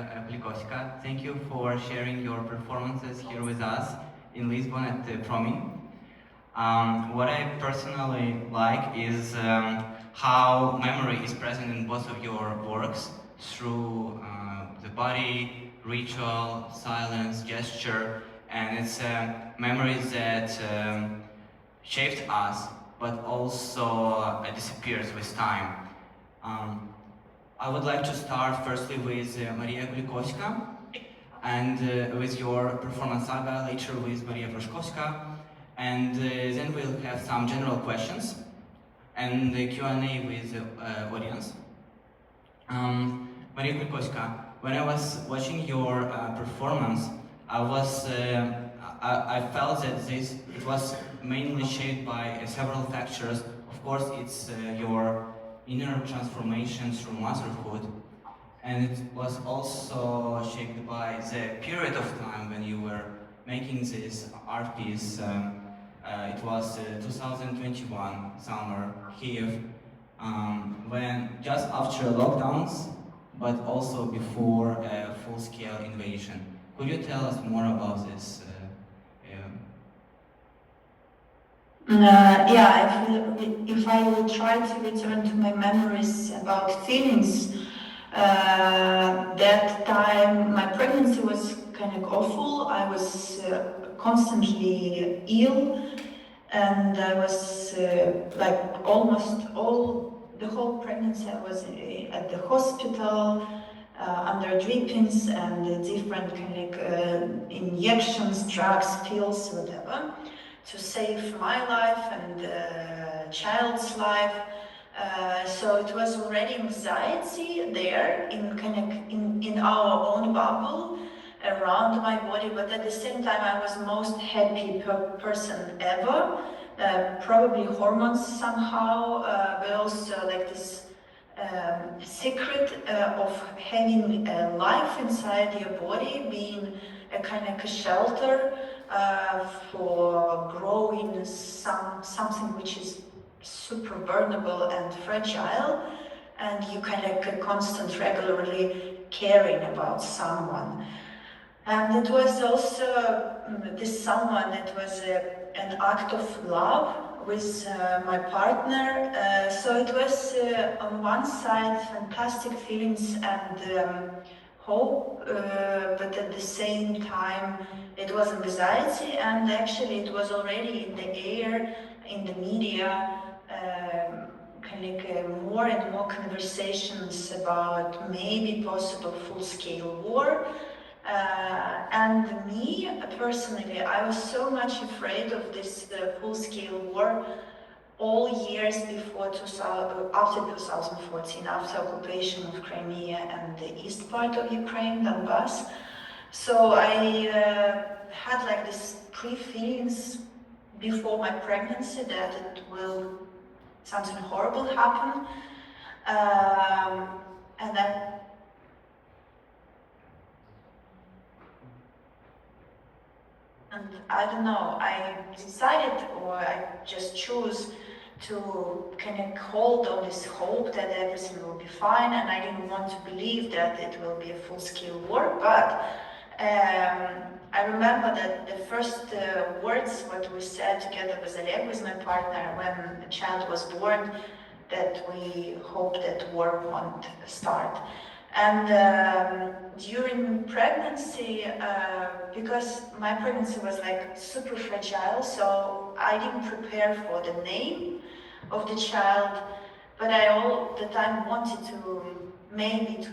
Kulikovska. Thank you for sharing your performances here with us in Lisbon at the PROMIN. What I personally like is how memory is present in both of your works through the body, ritual, silence, gesture, and it's memories that shaped us, but also disappears with time. I would like to start firstly with Maria Kulikovska and with your performance Saga, later with Maria Proshkovska, and then we'll have some general questions and the Q&A with the audience. Maria Kulikovska, when I was watching your performance, I felt that it was mainly shaped by several factors. Of course, it's your inner transformation through motherhood, and it was also shaped by the period of time when you were making this art piece. It was 2021 summer, Kyiv, when just after lockdowns, but also before a full-scale invasion. Could you tell us more about this? If I will try to return to my memories about feelings, that time my pregnancy was kind of awful. I was constantly ill, and I was like almost the whole pregnancy I was at the hospital under drippings and different kind of injections, drugs, pills, whatever, to save my life and the child's life. So it was already anxiety there in our own bubble around my body, but at the same time I was the most happy person ever. Probably hormones somehow, but also like this secret of having life inside your body, being a kind of a shelter for growing something which is super vulnerable and fragile, and you kind of constant regularly caring about someone. And it was also this someone, it was an act of love with my partner. So it was on one side fantastic feelings and hope, but at the same time it was anxiety, and actually it was already in the air, in the media, more and more conversations about maybe possible full-scale war. And me, personally, I was so much afraid of this full-scale war all years before after 2014, after occupation of Crimea and the east part of Ukraine, Donbass. So I had like this pre-feelings before my pregnancy that it will something horrible happen, and then and I don't know, I decided, or I just chose to kind of hold on this hope that everything will be fine, and I didn't want to believe that it will be a full-scale war. But I remember that the first words what we said together with Oleh, with my partner, when the child was born, that we hope that war won't start. And during pregnancy, because my pregnancy was like super fragile, so I didn't prepare for the name of the child, but I all the time wanted to maybe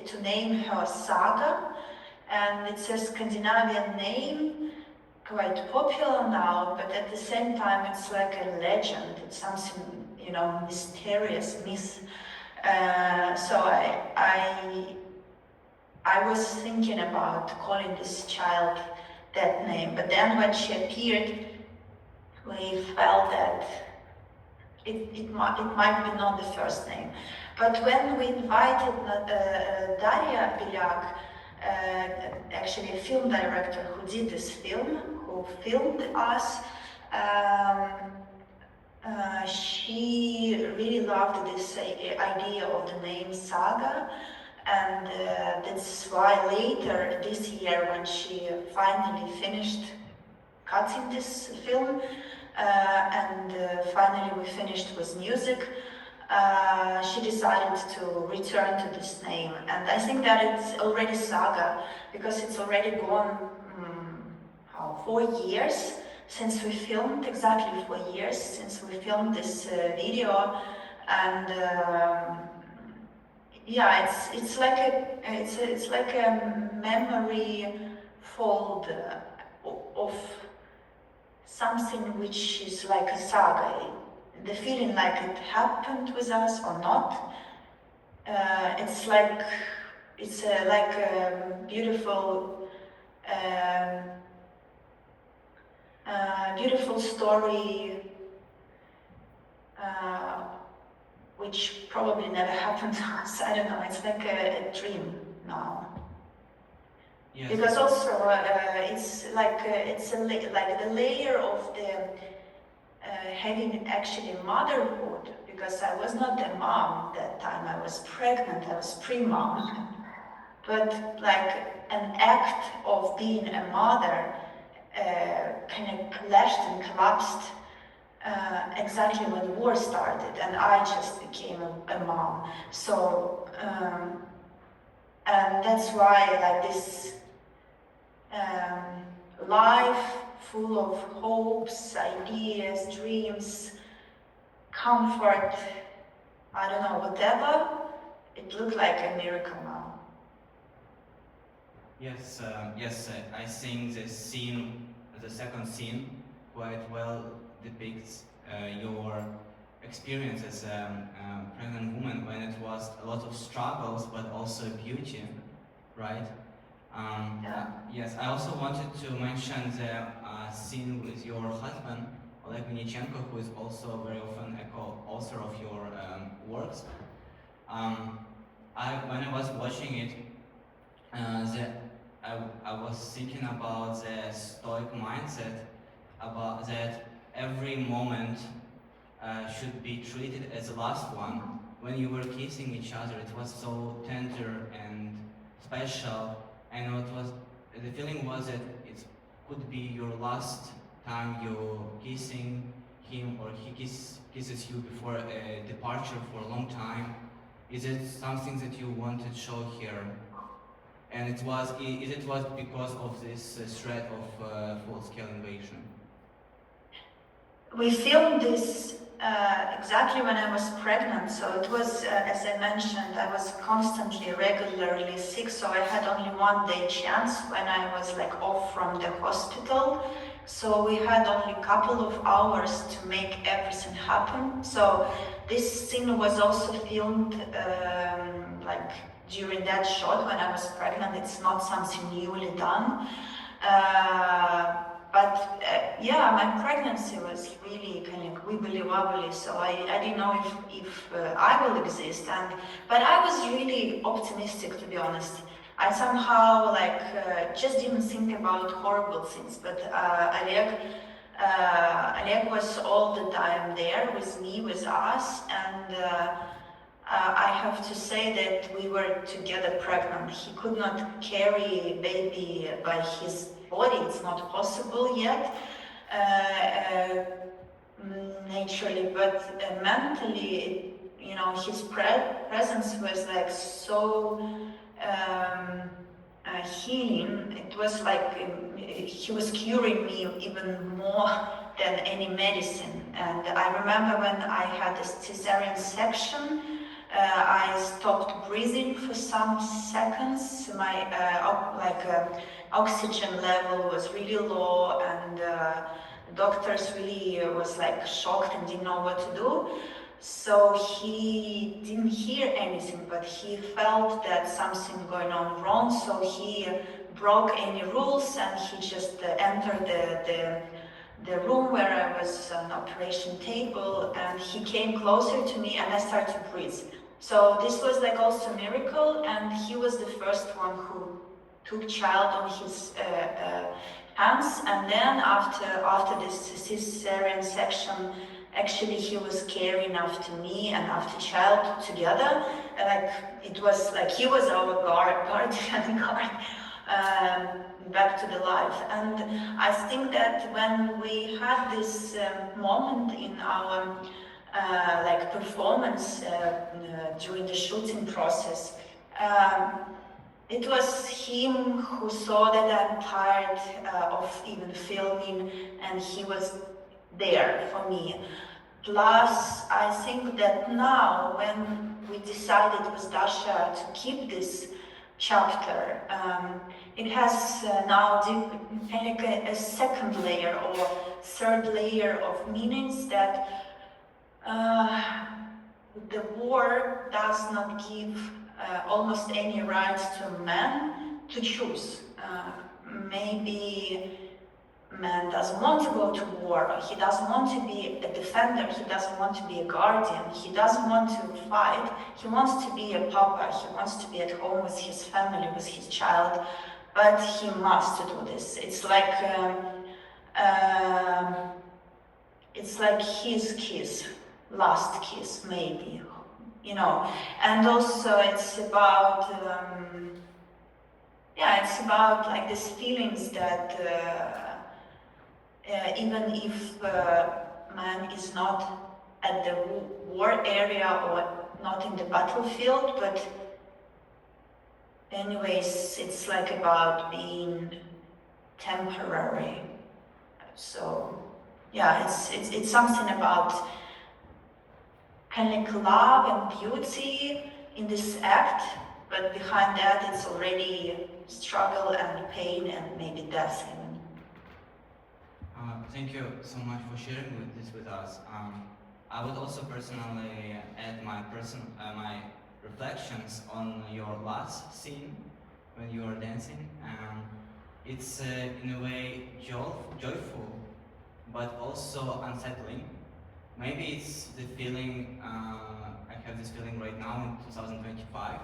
to name her Saga, and it's a Scandinavian name, quite popular now, but at the same time it's like a legend, it's something, you know, mysterious, myth. So I was thinking about calling this child that name, but then when she appeared, we felt that it might be not the first name. But when we invited Daria Biliak, actually a film director who did this film, who filmed us, she really loved this idea of the name Saga, And that's why later this year, when she finally finished cutting this film, and finally we finished with music, she decided to return to this name. And I think that it's already Saga, because it's already gone 4 years since we filmed, exactly 4 years since we filmed this video. And yeah, it's like a memory fold of something which is like a saga. The feeling like it happened with us or not. It's like a beautiful beautiful story which probably never happened to us. I don't know, it's like a dream now. Yes. Because also it's like like the layer of the having actually motherhood, because I was not a mom that time, I was pregnant, I was pre-mom, but like an act of being a mother kind of clashed and collapsed exactly when the war started, and I just became a mom. So and that's why like this life full of hopes, ideas, dreams, comfort, I don't know, whatever, it looked like a miracle now. Yes, I think the second scene, quite well depicts your experience as a pregnant woman, when it was a lot of struggles, but also beauty, right? Yeah. Yes, I also wanted to mention the scene with your husband, Oleh Vinnichenko, who is also very often a co-author of your works. When I was watching it, I was thinking about the Stoic mindset, about that every moment should be treated as the last one. When you were kissing each other, it was so tender and special, and the feeling was that it could be your last time you're kissing him, or he kisses you before a departure for a long time. Is it something that you wanted to show here? And it was because of this threat of full-scale invasion. We filmed this exactly when I was pregnant, so it was, as I mentioned, I was constantly, regularly sick, so I had only 1 day chance when I was like off from the hospital. So we had only a couple of hours to make everything happen. So this scene was also filmed like during that shot when I was pregnant. It's not something newly done. But yeah, my pregnancy was really kind of wibbly wobbly, so I didn't know if I will exist. But I was really optimistic, to be honest. I somehow like just didn't think about horrible things. But Oleg was all the time there with me, with us, and I have to say that we were together pregnant. He could not carry baby by his body, it's not possible yet, naturally, but mentally, you know, his presence was like so healing. It was like he was curing me even more than any medicine. And I remember when I had a cesarean section, I stopped breathing for some seconds. My oxygen level was really low, and doctors really was like shocked and didn't know what to do. So he didn't hear anything, but he felt that something going on wrong. So he broke any rules, and he just entered the room where I was on operation table, and he came closer to me, and I started to breathe. So this was like also a miracle, and he was the first one who took child on his hands. And then after this cesarean section, actually he was caring after me and after child together. Like it was like he was our guardian guard back to the life. And I think that when we had this moment in our like performance during the shooting process, it was him who saw that I'm tired of even filming, and he was there for me. Plus, I think that now, when we decided with Dasha to keep this chapter, it has now like a second layer or third layer of meanings that the war does not give almost any rights to a man to choose. Maybe man doesn't want to go to war, he doesn't want to be a defender, he doesn't want to be a guardian, he doesn't want to fight, he wants to be a papa, he wants to be at home with his family, with his child, but he must do this. It's like his kiss, last kiss maybe, you know. And also it's about it's about like these feelings that even if man is not at the war area or not in the battlefield, but anyways, it's like about being temporary. So yeah, it's something about kind of like love and beauty in this act, but behind that it's already struggle and pain and maybe death even. Thank you so much for sharing this with us. I would also personally add my reflections on your last scene when you were dancing. It's in a way joyful, but also unsettling. Maybe it's the feeling, I have this feeling right now in 2025.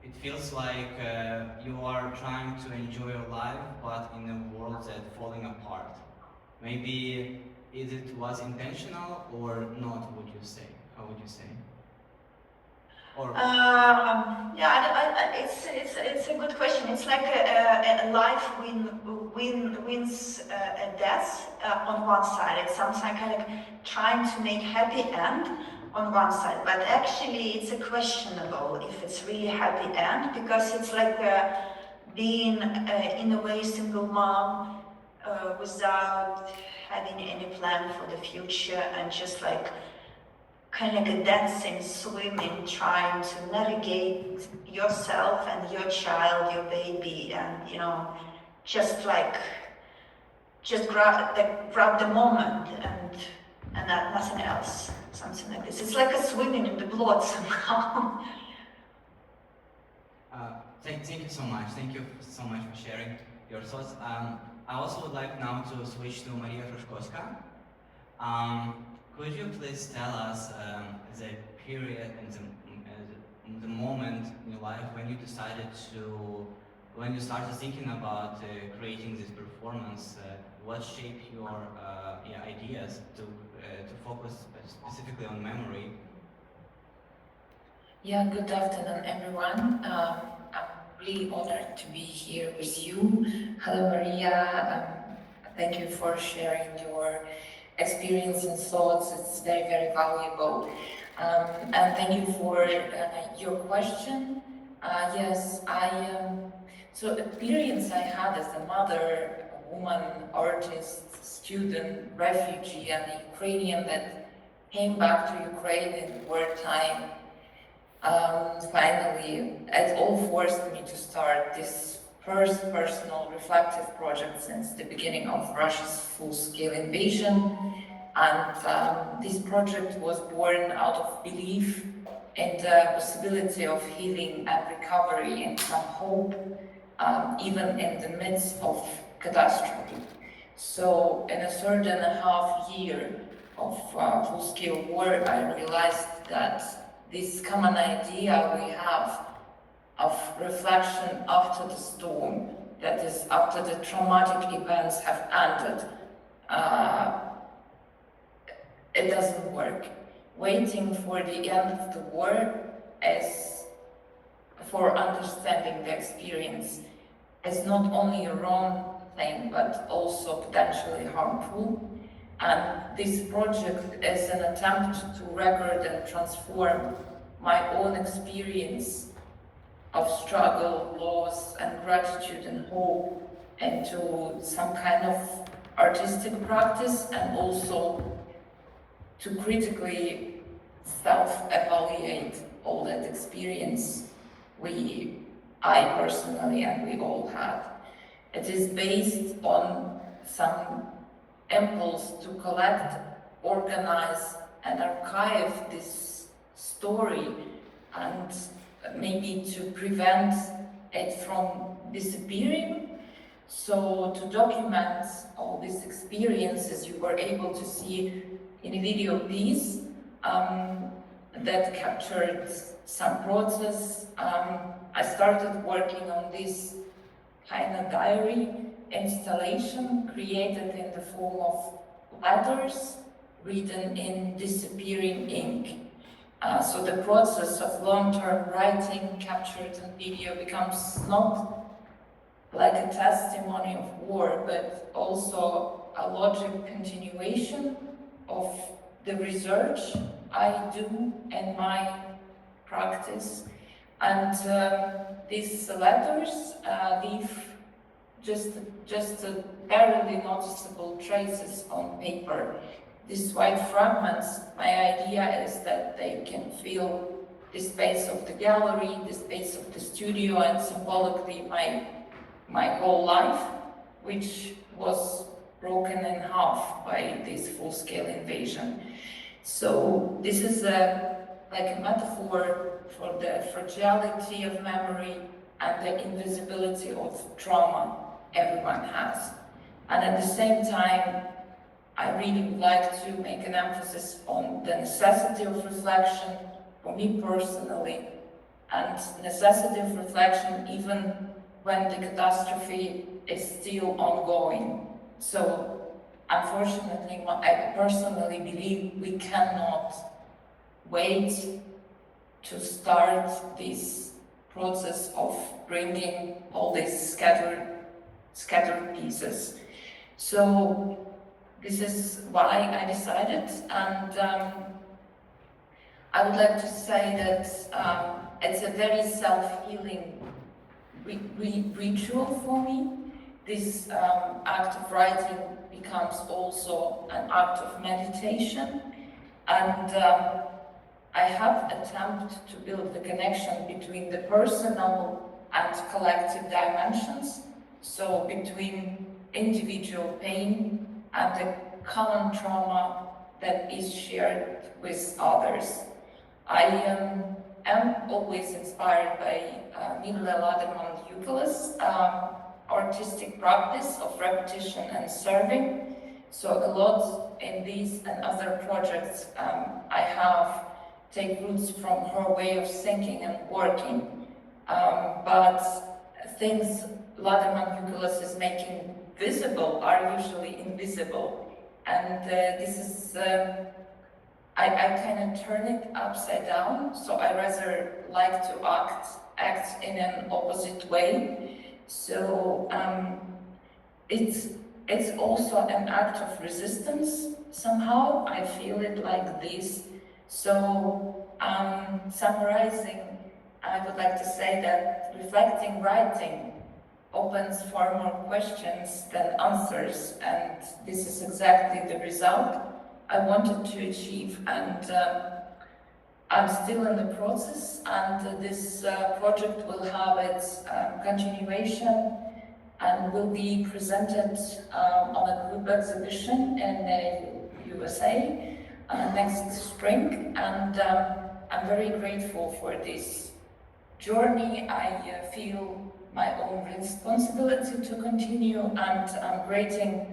It feels like you are trying to enjoy your life, but in a world that's falling apart. Maybe it was intentional or not, would you say? How would you say? Or it's a good question. It's like a life wins a death on one side. It's something kind of like trying to make happy end on one side, but actually it's a questionable if it's really happy end, because it's like being in a way single mom without having any plan for the future, and just like kind of like a dancing, swimming, trying to navigate yourself and your child, your baby, and you know, just grab the moment and nothing else, something like this. It's like a swimming in the blood somehow. Thank you so much. Thank you so much for sharing your thoughts. I also would like now to switch to Maria Proshkovska. Could you please tell us the period and the moment in your life when you started thinking about creating this performance? What shaped your ideas to focus specifically on memory? Yeah, good afternoon, everyone. I'm really honored to be here with you. Hello, Maria. Thank you for sharing your experience and thoughts. It's very, very valuable. And thank you for your question. Yes, so experience I had as a mother, a woman, artist, student, refugee, and Ukrainian that came back to Ukraine in wartime. Finally, it all forced me to start this first personal reflective project since the beginning of Russia's full-scale invasion. And this project was born out of belief in the possibility of healing and recovery and some hope, even in the midst of catastrophe. So in a third and a half year of full-scale war, I realized that this common idea we have of reflection after the storm, that is, after the traumatic events have ended, it doesn't work. Waiting for the end of the war as for understanding the experience is not only a wrong thing, but also potentially harmful. And this project is an attempt to record and transform my own experience of struggle, loss, and gratitude and hope into some kind of artistic practice, and also to critically self-evaluate all that experience I personally and we all had. It is based on some impulse to collect, organize, and archive this story, and maybe to prevent it from disappearing. So to document all these experiences, you were able to see in a video piece that captured some process. I started working on this kind of diary installation created in the form of letters written in disappearing ink. So the process of long-term writing captured in video becomes not like a testimony of war, but also a logic continuation of the research I do in my practice. And these letters leave just barely noticeable traces on paper. These white fragments, my idea is that they can fill the space of the gallery, the space of the studio, and symbolically my whole life, which was broken in half by this full-scale invasion. So this is like a metaphor for the fragility of memory and the invisibility of trauma everyone has. And at the same time, I really would like to make an emphasis on the necessity of reflection for me personally, and necessity of reflection even when the catastrophe is still ongoing. So unfortunately, I personally believe we cannot wait to start this process of bringing all these scattered pieces. So this is why I decided, and I would like to say that it's a very self-healing ritual for me. This act of writing becomes also an act of meditation, and I have attempted to build the connection between the personal and collective dimensions, so between individual pain and the common trauma that is shared with others. I am always inspired by Mille Laderman-Euclid's artistic practice of repetition and serving. So a lot in these and other projects I have take roots from her way of thinking and working. But things Laderman-Euclid is making visible are usually invisible. And this is, I kind of turn it upside down, so I rather like to act in an opposite way. So it's also an act of resistance somehow. I feel it like this. So summarizing, I would like to say that reflecting writing opens far more questions than answers, and this is exactly the result I wanted to achieve. And I'm still in the process, and this project will have its continuation and will be presented on a group exhibition in the USA next spring. And I'm very grateful for this journey. I feel my own responsibility to continue, and I'm grateful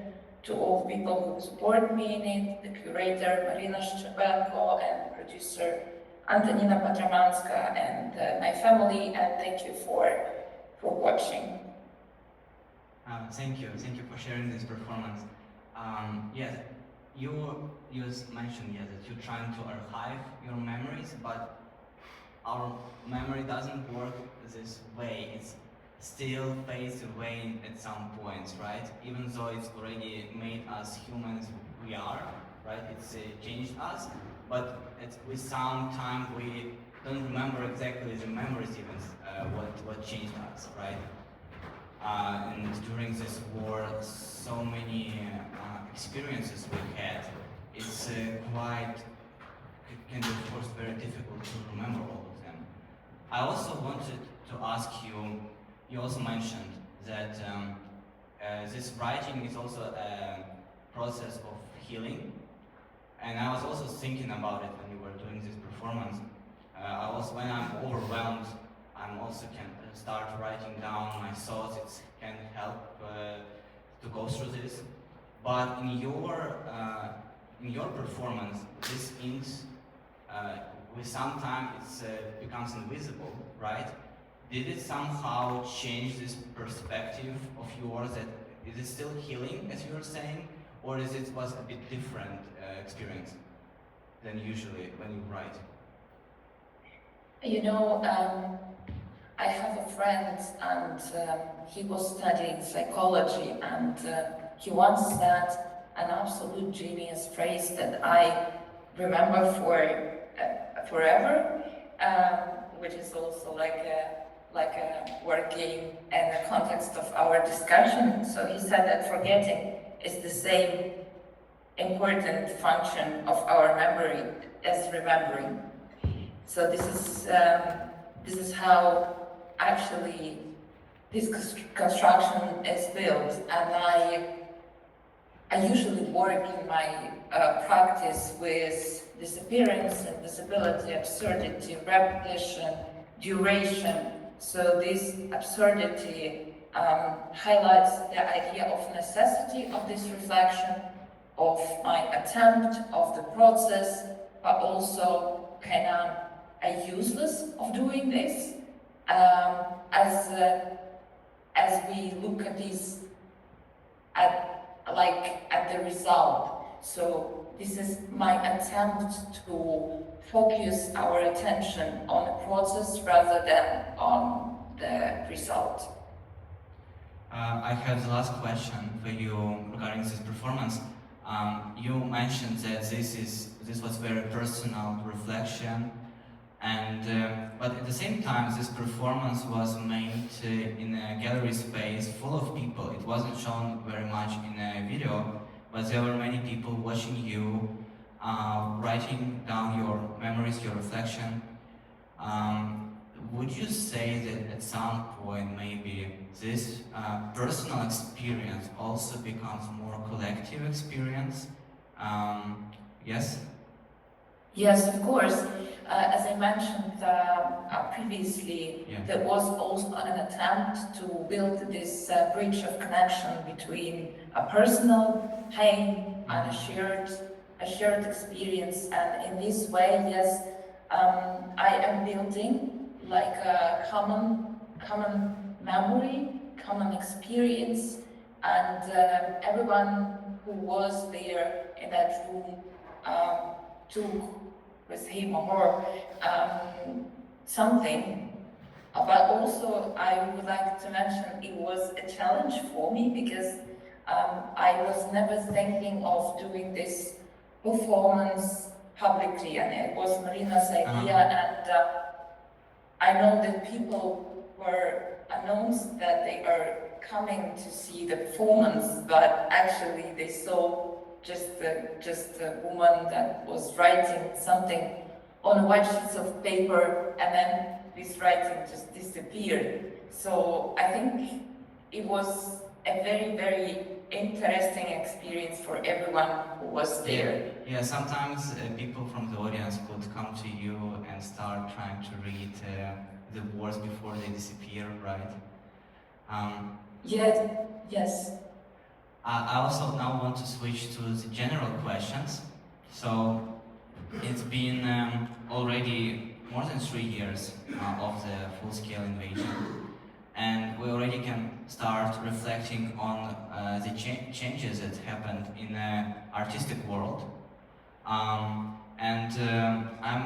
to all people who support me in it, the curator Marina Szczerbenko and producer Antonina Patramanska and my family, and thank you for watching. Thank you for sharing this performance. Yes, you mentioned that you're trying to archive your memories, but our memory doesn't work this way. It's still fades away at some points, right? Even though it's already made us humans we are, right? It's changed us, but with some time we don't remember exactly the memories even what changed us, right? And during this war, so many experiences we had. It's it can be of course very difficult to remember all of them. I also wanted to ask you, you also mentioned that this writing is also a process of healing. And I was also thinking about it when you were doing this performance. When I'm overwhelmed, I'm also can start writing down my thoughts. It can help to go through this. But in your performance, this inks with some time it becomes invisible, right? Did it somehow change this perspective of yours? That is it still healing, as you were saying, or was a bit different experience than usually when you write? You know, I have a friend, and he was studying psychology, and he once said an absolute genius phrase that I remember for forever, which is also like a word game in the context of our discussion. So he said that forgetting is the same important function of our memory as remembering. So this is how actually this construction is built, and I usually work in my practice with disappearance, invisibility, absurdity, repetition, duration. So this absurdity highlights the idea of necessity of this reflection, of my attempt, of the process, but also kind of a useless of doing this. As we look at this at the result. So this is my attempt to focus our attention on the process rather than on the result. I have the last question for you regarding this performance. You mentioned that this was very personal reflection, and but at the same time, this performance was made in a gallery space full of people. It wasn't shown very much in a video, but there were many people watching you, writing down your memories, your reflection. Would you say that at some point maybe this personal experience also becomes more collective experience? Yes? Yes, of course. As I mentioned previously, Yeah. there was also an attempt to build this bridge of connection between a personal pain and a shared experience. And in this way, yes, I am building like a common memory, common experience, and everyone who was there in that room took with him or her something. But also I would like to mention it was a challenge for me because I was never thinking of doing this performance publicly, and it was Marina's idea, and I know that people were announced that they are coming to see the performance, but actually they saw just a woman that was writing something on white sheets of paper, and then this writing just disappeared. So I think it was a very, very interesting experience for everyone who was there. Yeah, sometimes people from the audience could come to you and start trying to read the words before they disappear, right? Yes. I also now want to switch to the general questions. So it's been already more than 3 years of the full-scale invasion, and we already can start start reflecting on the changes that happened in the artistic world. I'm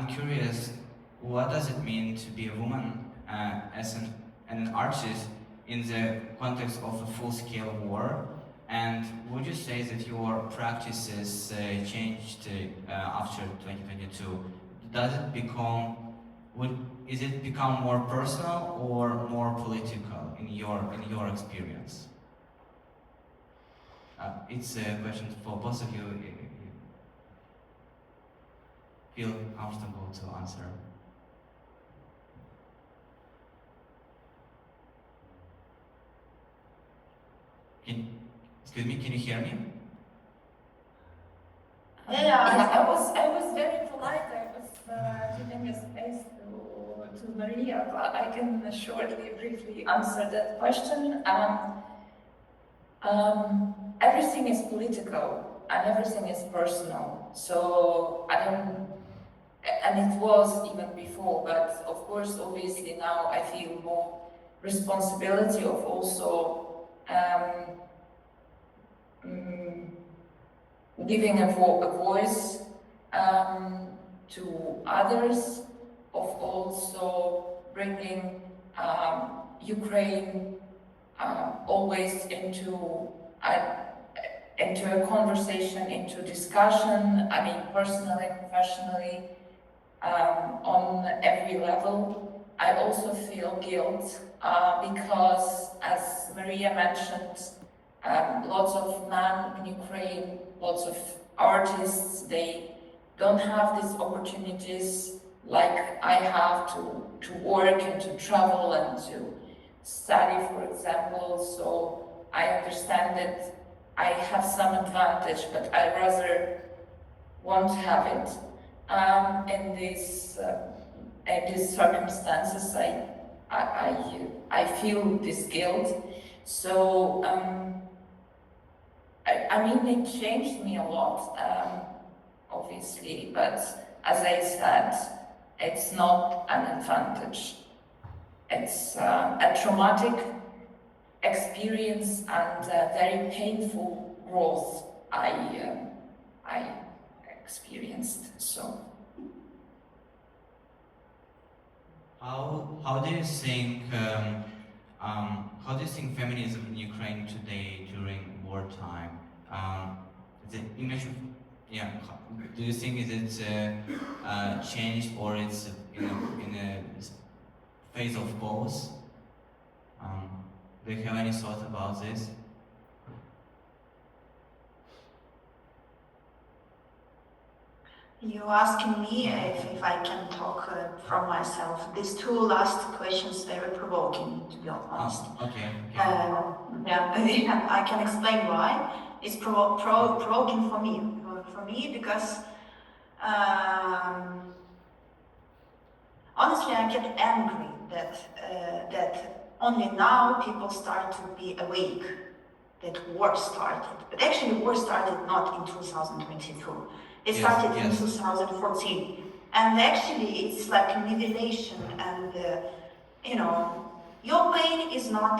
curious, what does it mean to be a woman as an artist in the context of a full-scale war? And would you say that your practices changed after 2022? Does it become, is it become more personal or more political in your experience? It's a question for both of you. Feel comfortable to answer. Excuse me, can you hear me? Yeah, I was very polite. I was giving a space to Maria, but I can shortly, briefly answer that question. Everything is political and everything is personal. So I don't, and it was even before, but of course, obviously now I feel more responsibility of also giving a voice to others, of also bringing Ukraine always into a conversation, into discussion. I mean, personally, professionally, on every level. I also feel guilt because, as Maria mentioned, lots of men in Ukraine, lots of artists, they don't have these opportunities like I have to work and to travel and to study, for example. So I understand that I have some advantage, but I rather won't have it. In these circumstances, I feel this guilt. So I mean, it changed me a lot, obviously, but as I said, it's not an advantage. It's a traumatic experience and a very painful growth I experienced. So, how do you think feminism in Ukraine today during wartime? The image of, yeah. Do you think is it changed or it's in a phase of both? Do you have any thoughts about this? You asking me if I can talk from myself. These two last questions, they were provoking, to be honest. Okay. Yeah, I can explain why. It's provoking for me. Because honestly, I get angry that only now people start to be awake that war started. But actually, war started not in 2022. It started in 2014. And actually, it's like a mutilation and, your pain is not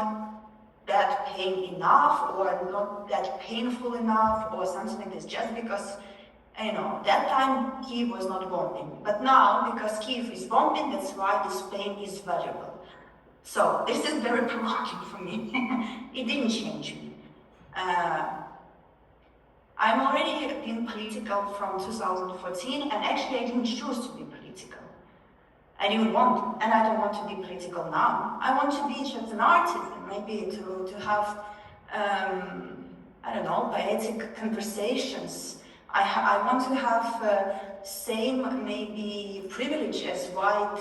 that pain enough or not that painful enough or something like this, just because, that time Kyiv was not bombing. But now, because Kyiv is bombing, that's why this pain is valuable. So this is very provoking for me. It didn't change me. I'm already been political from 2014, and actually I didn't choose to be political. I didn't want, and I don't want to be political now. I want to be just an artist, and maybe to have, I don't know, poetic conversations. I want to have same maybe privilege as white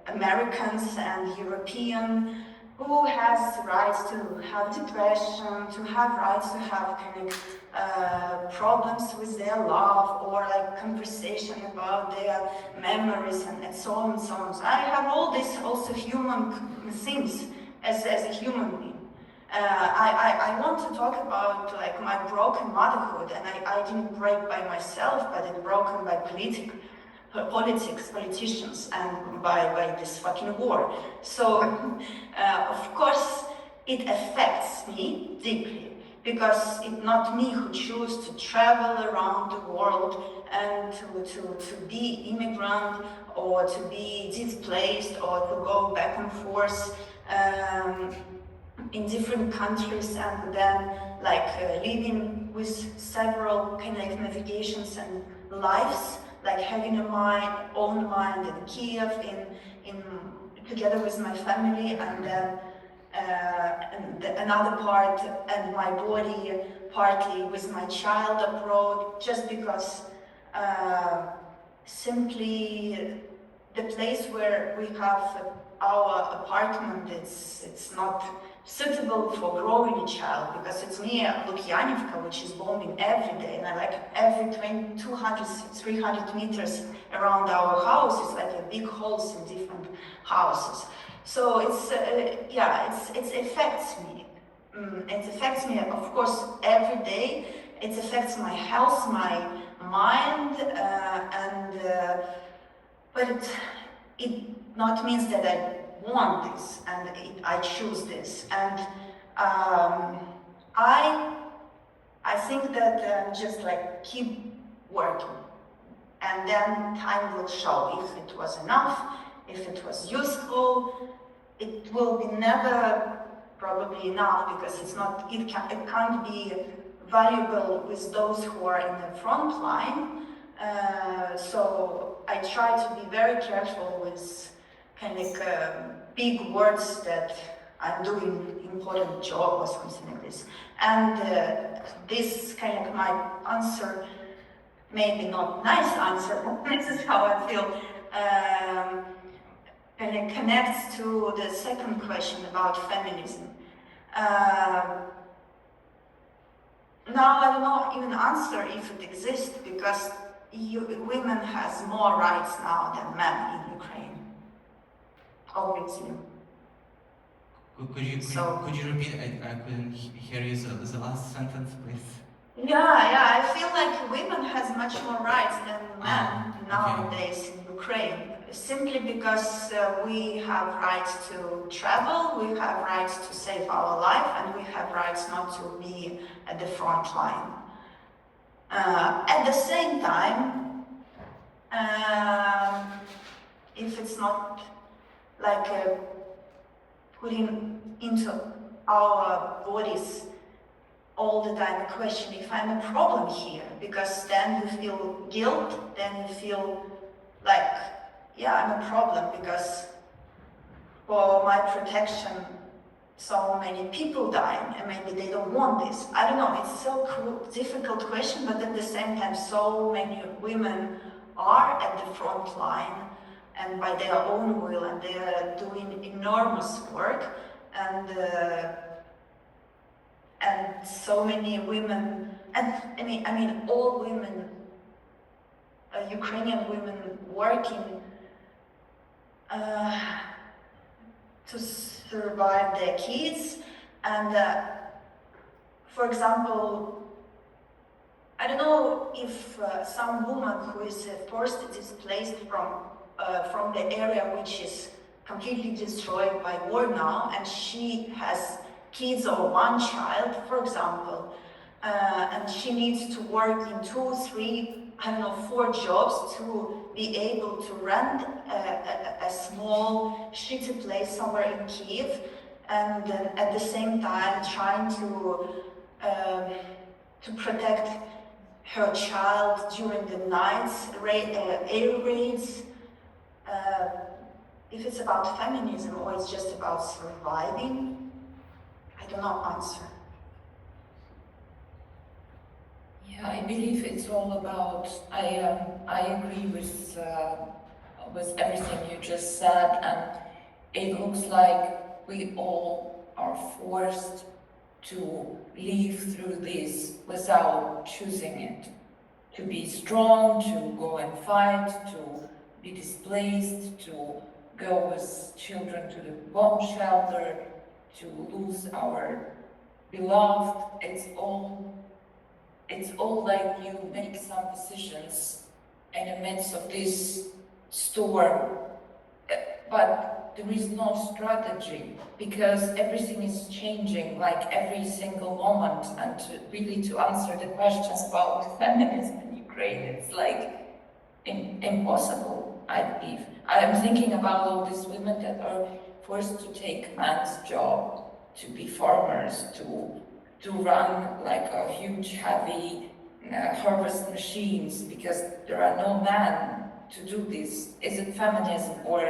Americans and European, who has rights to have depression, to have rights to have kind of problems with their love or like conversation about their memories and so on and so on. So I have all these also human things as a human being. I want to talk about like my broken motherhood, and I didn't break by myself, but it broken by politicians, and by this fucking war. So, of course, it affects me deeply, because it's not me who choose to travel around the world and to be immigrant or to be displaced or to go back and forth in different countries, and then living with several kind of navigations and lives, like having own mind in Kyiv, in together with my family, and then another part, and my body partly with my child abroad, just because simply the place where we have our apartment, it's not suitable for growing a child, because it's near Lukyanivka, which is bombing every day, and every 200, 300 meters around our house is like a big holes in different houses. So it affects me. It affects me, of course, every day. It affects my health, my mind, but it not means that I want this and I choose this. And I think that just keep working, and then time will show if it was enough, if it was useful. It will be never probably enough, because it can't be valuable with those who are in the front line. So I try to be very careful with big words that I'm doing important job or something like this. And this my answer, maybe not nice answer, but this is how I feel, connects to the second question about feminism. Now I don't even answer if it exists, because women has more rights now than men in Ukraine, obviously. Could you repeat? I couldn't hear you, the last sentence, please. Yeah, I feel like women has much more rights than men nowadays in Ukraine, simply because we have rights to travel, we have rights to save our life, and we have rights not to be at the front line. At the same time, if it's not putting into our bodies all the time a question if I'm a problem here, because then you feel guilt, then you feel I'm a problem, because for my protection so many people dying, and maybe they don't want this. I don't know, it's so difficult question, but at the same time so many women are at the front line and by their own will, and they are doing enormous work, and so many women, and I mean all women, Ukrainian women working to survive their kids. And for example, I don't know if some woman who is forced displaced from the area which is completely destroyed by war now, and she has kids or one child, for example, and she needs to work in 2, 3, 4 jobs to be able to rent a small shitty place somewhere in Kyiv, and at the same time trying to protect her child during the nights, air raids. If it's about feminism or it's just about surviving, I do not answer. Yeah, I believe it's all about. I agree with everything you just said, and it looks like we all are forced to live through this without choosing it. To be strong, to go and fight, to be displaced, to go with children to the bomb shelter, to lose our beloved. It's all like you make some decisions in the midst of this storm, but there is no strategy because everything is changing like every single moment, and to answer the questions about feminism in Ukraine, it's like impossible, I believe. I'm thinking about all these women that are forced to take man's job, to be farmers, to run like a huge heavy harvest machines because there are no men to do this. Is it feminism? Or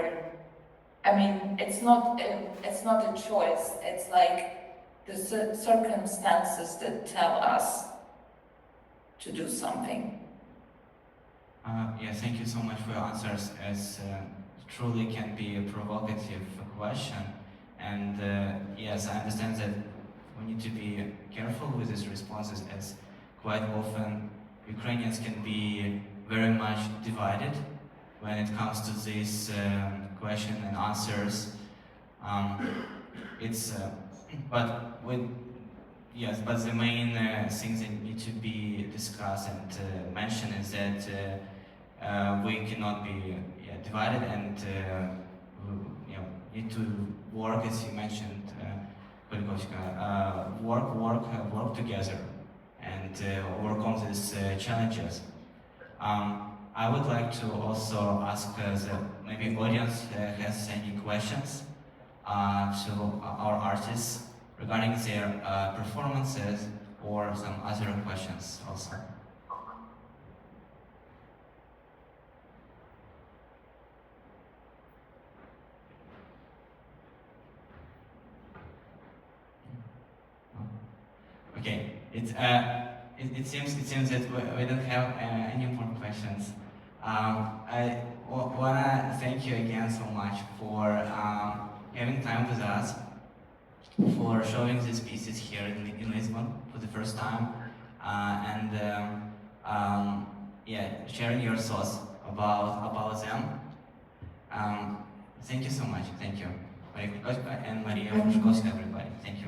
I mean, it's not a choice. It's like the circumstances that tell us to do something. Yeah, thank you so much for your answers, as truly can be a provocative question. And yes, I understand that we need to be careful with these responses, as quite often Ukrainians can be very much divided when it comes to this question and answers. But the main things that need to be discussed and mentioned is that we cannot be divided, and need to work, as you mentioned, Kulikovska, work together and overcome these challenges. I would like to also ask the maybe audience has any questions to our artists regarding their performances, or some other questions also. Okay, it seems that we don't have any more questions. I wanna thank you again so much for having time with us, for showing these pieces here in Lisbon for the first time, and sharing your thoughts about them. Thank you so much. Thank you, Maria Kulikovska and Maria Proshkovska, everybody. Thank you.